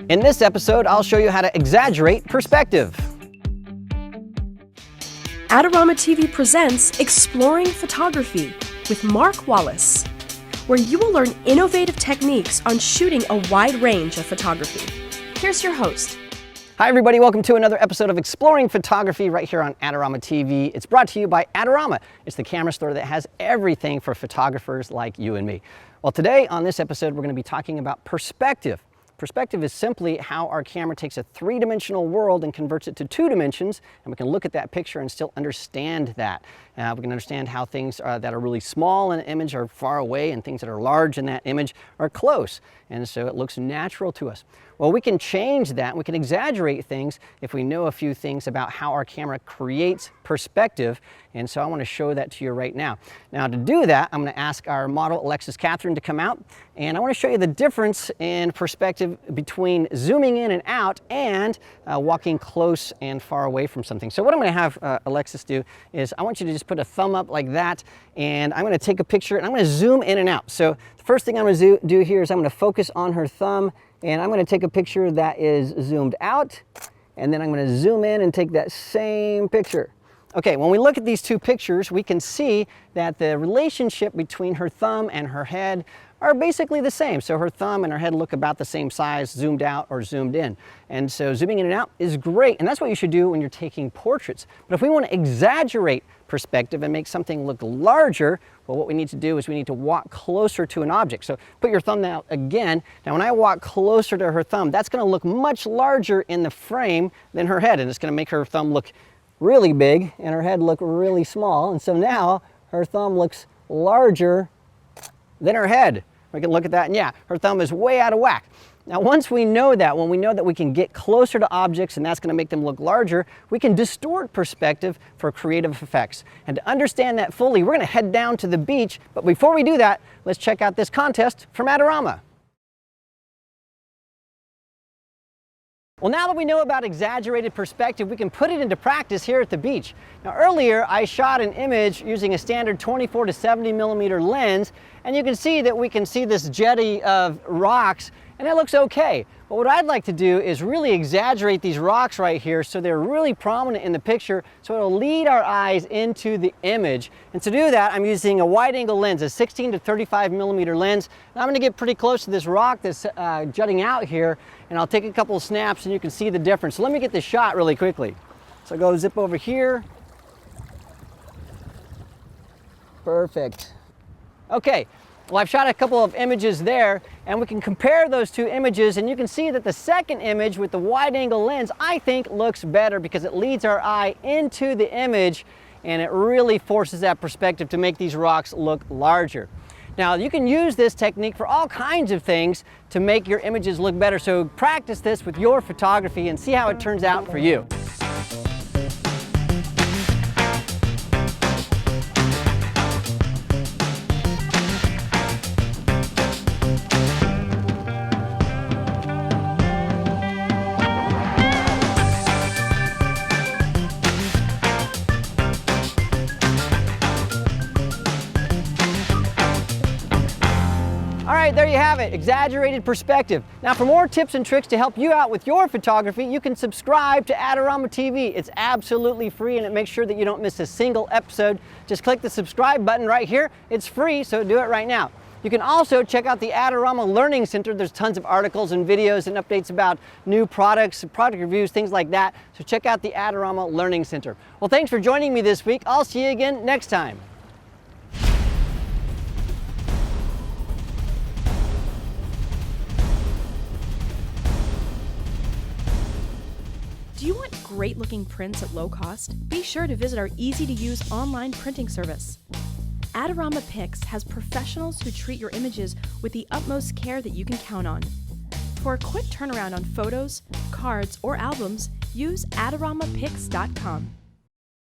In this episode, I'll show you how to exaggerate perspective. Adorama TV presents Exploring Photography with Mark Wallace, where you will learn innovative techniques on shooting a wide range of photography. Here's your host. Hi everybody, welcome to another episode of Exploring Photography right here on Adorama TV. It's brought to you by Adorama. It's the camera store that has everything for photographers like you and me. Well, today on this episode, we're going to be talking about perspective. Perspective is simply how our camera takes a three-dimensional world and converts it to two dimensions, and we can look at that picture and still understand that. We can understand how things that are really small in an image are far away and things that are large in that image are close, and so it looks natural to us. Well, we can change that, we can exaggerate things if we know a few things about how our camera creates perspective, and so I want to show that to you right now. Now to do that, I'm going to ask our model Alexis Catherine to come out, and I want to show you the difference in perspective between zooming in and out and walking close and far away from something. So what I'm going to have Alexis do is I want you to just put a thumb up like that, and I'm going to take a picture and I'm going to zoom in and out. So the first thing I'm going to do here is I'm going to focus on her thumb, and I'm going to take a picture that is zoomed out, and then I'm going to zoom in and take that same picture. Okay, when we look at these two pictures, we can see that the relationship between her thumb and her head are basically the same. So her thumb and her head look about the same size, zoomed out or zoomed in. And so zooming in and out is great, and that's what you should do when you're taking portraits. But if we want to exaggerate perspective and make something look larger, well, what we need to do is we need to walk closer to an object. So put your thumb out again. Now when I walk closer to her thumb, that's going to look much larger in the frame than her head, and it's going to make her thumb look really big and her head look really small. And so now her thumb looks larger than her head. We can look at that, and yeah, her thumb is way out of whack. Now once we know that, when we know that we can get closer to objects and that's going to make them look larger, we can distort perspective for creative effects. And to understand that fully, we're going to head down to the beach, but before we do that, let's check out this contest from Adorama. Well, now that we know about exaggerated perspective, we can put it into practice here at the beach. Now earlier, I shot an image using a standard 24 to 70 millimeter lens, and you can see that we can see this jetty of rocks, and it looks okay. But what I'd like to do is really exaggerate these rocks right here so they're really prominent in the picture, so it'll lead our eyes into the image. And to do that, I'm using a wide angle lens, a 16 to 35 millimeter lens. And I'm going to get pretty close to this rock that's jutting out here, and I'll take a couple of snaps and you can see the difference. So let me get this shot really quickly. So I'll go zip over here. Perfect. Okay. Well, I've shot a couple of images there, and we can compare those two images, and you can see that the second image with the wide angle lens, I think, looks better because it leads our eye into the image, and it really forces that perspective to make these rocks look larger. Now, you can use this technique for all kinds of things to make your images look better, so practice this with your photography and see how it turns out for you. All right, there you have it, exaggerated perspective. Now for more tips and tricks to help you out with your photography, you can subscribe to Adorama TV. It's absolutely free, and it makes sure that you don't miss a single episode. Just click the subscribe button right here. It's free, so do it right now. You can also check out the Adorama Learning Center. There's tons of articles and videos and updates about new products, product reviews, things like that. So check out the Adorama Learning Center. Well, thanks for joining me this week. I'll see you again next time. Do you want great looking prints at low cost? Be sure to visit our easy-to-use online printing service. Adorama Pix has professionals who treat your images with the utmost care that you can count on. For a quick turnaround on photos, cards, or albums, use AdoramaPix.com.